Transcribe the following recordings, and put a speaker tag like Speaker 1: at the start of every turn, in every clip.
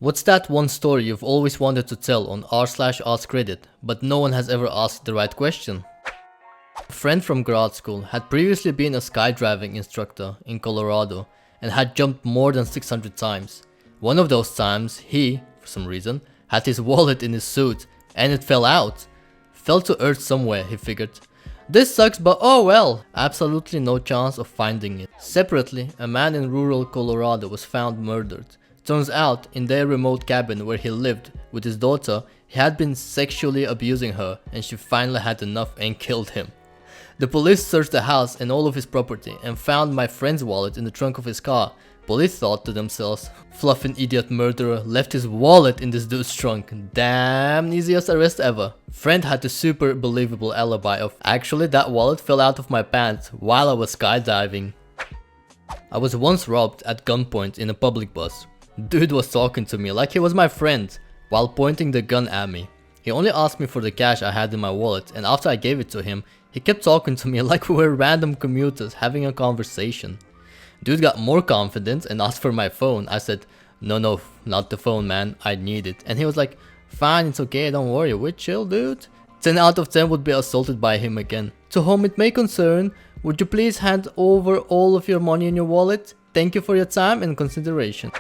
Speaker 1: What's that one story you've always wanted to tell on r/AskReddit, but no one has ever asked the right question? A friend from grad school had previously been a skydiving instructor in Colorado and had jumped more than 600 times. One of those times he, for some reason, had his wallet in his suit and it fell out. Fell to earth somewhere, he figured. This sucks, but oh well. Absolutely no chance of finding it. Separately, a man in rural Colorado was found murdered. Turns out, in their remote cabin where he lived with his daughter, he had been sexually abusing her and she finally had enough and killed him. The police searched the house and all of his property and found my friend's wallet in the trunk of his car. Police thought to themselves, fluffing idiot murderer left his wallet in this dude's trunk. Damn, easiest arrest ever. Friend had the super believable alibi of, actually that wallet fell out of my pants while I was skydiving. I was once robbed at gunpoint in a public bus. Dude was talking to me like he was my friend while pointing the gun at me. He only asked me for the cash I had in my wallet, and after I gave it to him, he kept talking to me like we were random commuters having a conversation. Dude got more confident and asked for my phone. I said, no, not the phone, man, I need it. And he was like, fine, it's okay, don't worry, we're chill, dude. 10 out of 10 would be assaulted by him again. To whom it may concern, would you please hand over all of your money in your wallet? Thank you for your time and consideration.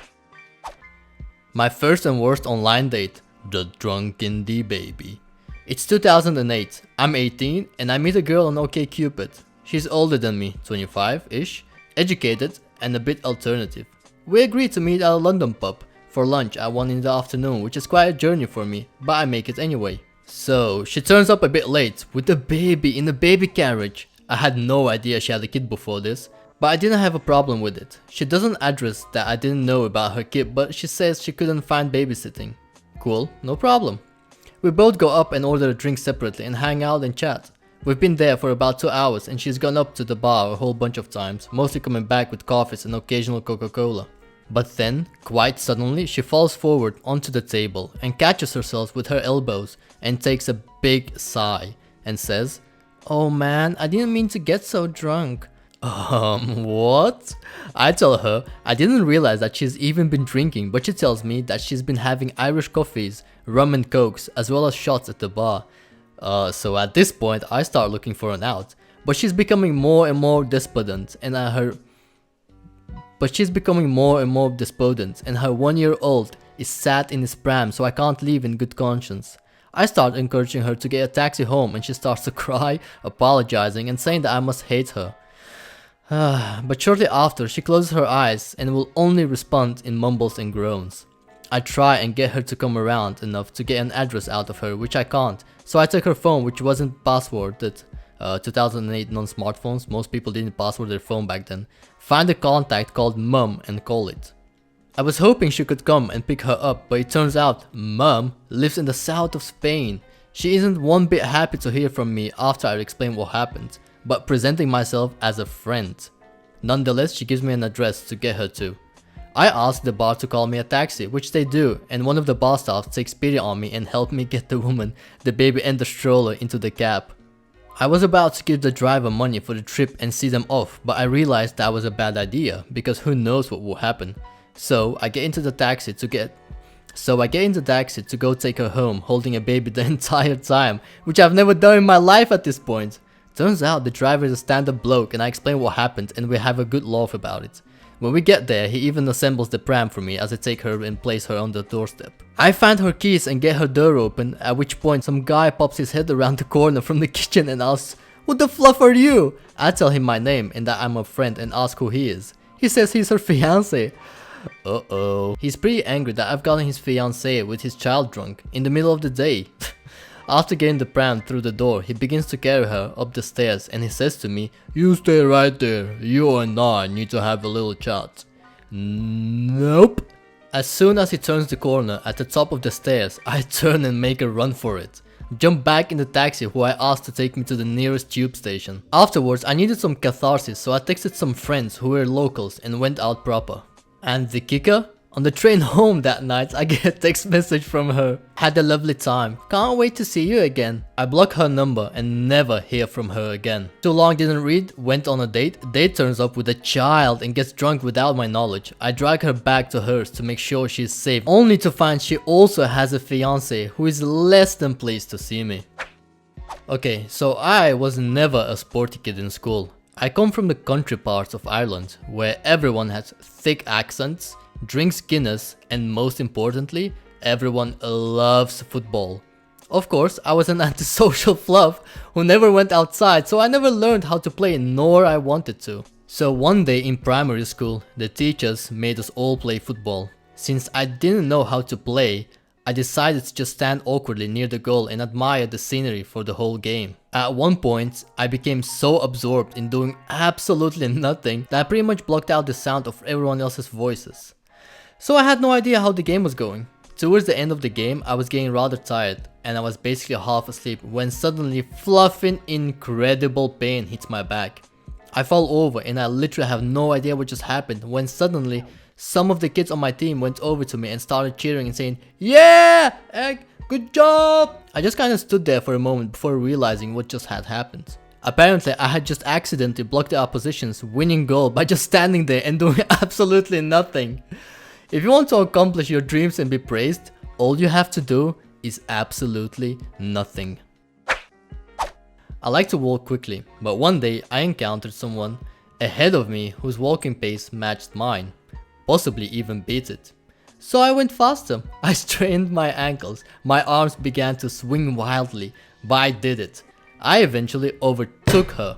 Speaker 1: My first and worst online date, the drunken D-baby. It's 2008, I'm 18 and I meet a girl on OkCupid. She's older than me, 25-ish, educated and a bit alternative. We agreed to meet at a London pub for lunch at 1 in the afternoon, which is quite a journey for me, but I make it anyway. So she turns up a bit late with a baby in a baby carriage. I had no idea she had a kid before this, but I didn't have a problem with it. She doesn't address that I didn't know about her kid, but she says she couldn't find babysitting. Cool, no problem. We both go up and order a drink separately and hang out and chat. We've been there for about 2 hours and she's gone up to the bar a whole bunch of times, mostly coming back with coffees and occasional Coca-Cola. But then, quite suddenly, she falls forward onto the table and catches herself with her elbows and takes a big sigh and says, "Oh man, I didn't mean to get so drunk." What? I tell her I didn't realize that she's even been drinking, but she tells me that she's been having Irish coffees, rum and cokes, as well as shots at the bar. So at this point I start looking for an out, but she's becoming more and more despondent and her 1-year-old is sat in his pram, so I can't leave in good conscience. I start encouraging her to get a taxi home and she starts to cry, apologizing and saying that I must hate her. But shortly after, she closes her eyes and will only respond in mumbles and groans. I try and get her to come around enough to get an address out of her, which I can't, so I take her phone, which wasn't passworded. 2008 non-smartphones, most people didn't password their phone back then. Find a contact called Mum and call it. I was hoping she could come and pick her up, but it turns out Mum lives in the south of Spain. She isn't one bit happy to hear from me after I explain what happened, but presenting myself as a friend. Nonetheless, she gives me an address to get her to. I ask the bar to call me a taxi, which they do, and one of the bar staff takes pity on me and help me get the woman, the baby and the stroller into the cab. I was about to give the driver money for the trip and see them off, but I realized that was a bad idea, because who knows what will happen. So I get into the taxi to go take her home, holding a baby the entire time, which I've never done in my life at this point. Turns out the driver is a stand-up bloke and I explain what happened and we have a good laugh about it. When we get there, he even assembles the pram for me as I take her and place her on the doorstep. I find her keys and get her door open, at which point some guy pops his head around the corner from the kitchen and asks, "Who the fluff are you?" I tell him my name and that I'm a friend and ask who he is. He says he's her fiancé. Uh-oh. He's pretty angry that I've gotten his fiancé with his child drunk in the middle of the day. After getting the pram through the door, he begins to carry her up the stairs and he says to me, "You stay right there, you and I need to have a little chat." Nope. As soon as he turns the corner at the top of the stairs, I turn and make a run for it. Jump back in the taxi who I asked to take me to the nearest tube station. Afterwards, I needed some catharsis, so I texted some friends who were locals and went out proper. And the kicker? On the train home that night, I get a text message from her. Had a lovely time. Can't wait to see you again. I block her number and never hear from her again. Too long didn't read, went on a date. Date turns up with a child and gets drunk without my knowledge. I drag her back to hers to make sure she's safe, only to find she also has a fiance who is less than pleased to see me. Okay, so I was never a sporty kid in school. I come from the country parts of Ireland, where everyone has thick accents, drinks Guinness, and most importantly, everyone loves football. Of course, I was an antisocial fluff who never went outside, so I never learned how to play, nor I wanted to. So one day in primary school, the teachers made us all play football. Since I didn't know how to play, I decided to just stand awkwardly near the goal and admire the scenery for the whole game. At one point, I became so absorbed in doing absolutely nothing that I pretty much blocked out the sound of everyone else's voices. So I had no idea how the game was going. Towards the end of the game, I was getting rather tired and I was basically half asleep when suddenly fluffing incredible pain hits my back. I fall over and I literally have no idea what just happened when suddenly some of the kids on my team went over to me and started cheering and saying, "Yeah, Egg, good job!" I just kind of stood there for a moment before realizing what just had happened. Apparently, I had just accidentally blocked the opposition's winning goal by just standing there and doing absolutely nothing. If you want to accomplish your dreams and be praised, all you have to do is absolutely nothing. I like to walk quickly, but one day I encountered someone ahead of me whose walking pace matched mine, possibly even beat it. So I went faster. I strained my ankles, my arms began to swing wildly, but I did it. I eventually overtook her.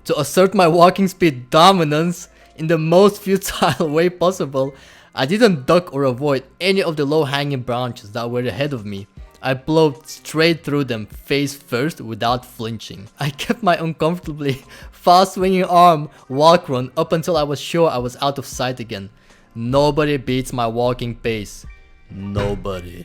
Speaker 1: To assert my walking speed dominance in the most futile way possible, I didn't duck or avoid any of the low-hanging branches that were ahead of me. I plowed straight through them face first without flinching. I kept my uncomfortably fast swinging arm walk run up until I was sure I was out of sight again. Nobody beats my walking pace. Nobody.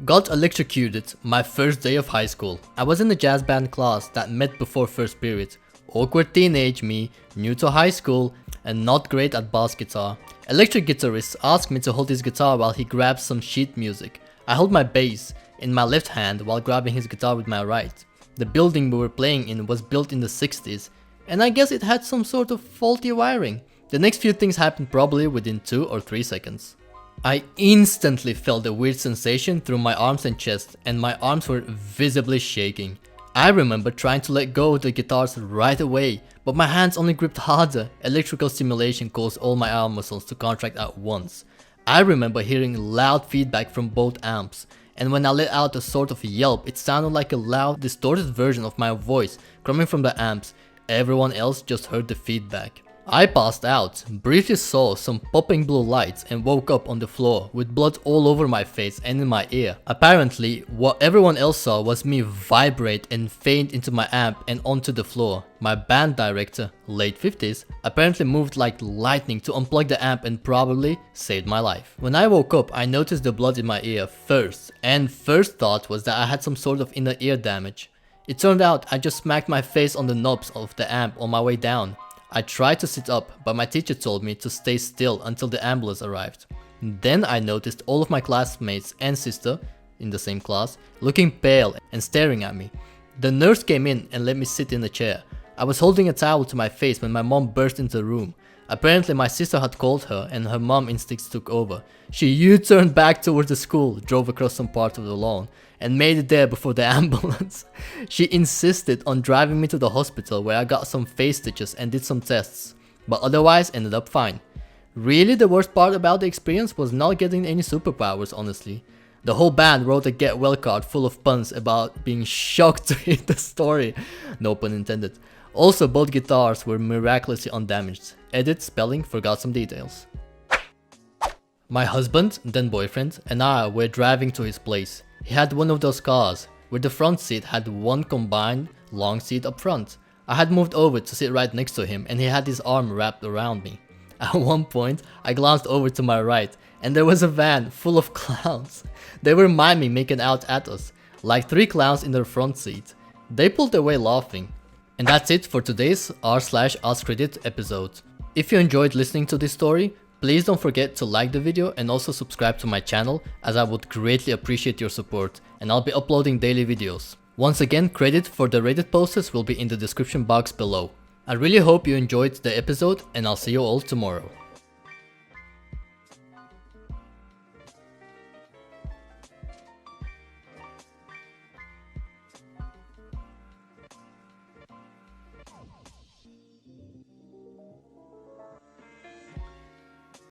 Speaker 1: Got electrocuted my first day of high school. I was in the jazz band class that met before first period. Awkward teenage me, new to high school, and not great at bass guitar. Electric guitarist asked me to hold his guitar while he grabbed some sheet music. I held my bass in my left hand while grabbing his guitar with my right. The building we were playing in was built in the 60s, and I guess it had some sort of faulty wiring. The next few things happened probably within 2 or 3 seconds. I instantly felt a weird sensation through my arms and chest, and my arms were visibly shaking. I remember trying to let go of the guitars right away, but my hands only gripped harder. Electrical stimulation caused all my arm muscles to contract at once. I remember hearing loud feedback from both amps, and when I let out a sort of yelp, it sounded like a loud, distorted version of my voice coming from the amps. Everyone else just heard the feedback. I passed out, briefly saw some popping blue lights and woke up on the floor with blood all over my face and in my ear. Apparently, what everyone else saw was me vibrate and faint into my amp and onto the floor. My band director, late 50s, apparently moved like lightning to unplug the amp and probably saved my life. When I woke up, I noticed the blood in my ear first, and first thought was that I had some sort of inner ear damage. It turned out I just smacked my face on the knobs of the amp on my way down. I tried to sit up, but my teacher told me to stay still until the ambulance arrived. Then I noticed all of my classmates and sister, in the same class, looking pale and staring at me. The nurse came in and let me sit in a chair. I was holding a towel to my face when my mom burst into the room. Apparently my sister had called her and her mom instincts took over. She U-turned back towards the school, drove across some part of the lawn, and made it there before the ambulance. She insisted on driving me to the hospital where I got some face stitches and did some tests, but otherwise ended up fine. Really, the worst part about the experience was not getting any superpowers, honestly. The whole band wrote a get well card full of puns about being shocked to hear the story. No pun intended. Also, both guitars were miraculously undamaged. Edit, spelling, forgot some details. My husband, then boyfriend, and I were driving to his place. He had one of those cars, where the front seat had one combined long seat up front. I had moved over to sit right next to him and he had his arm wrapped around me. At one point, I glanced over to my right and there was a van full of clowns. They were miming making out at us, like 3 clowns in their front seat. They pulled away laughing. And that's it for today's r/AskReddit episode. If you enjoyed listening to this story, Please don't forget to like the video and also subscribe to my channel, as I would greatly appreciate your support, and I'll be uploading daily videos. Once again, credit for the Reddit posts will be in the description box below. I really hope you enjoyed the episode, and I'll see you all tomorrow.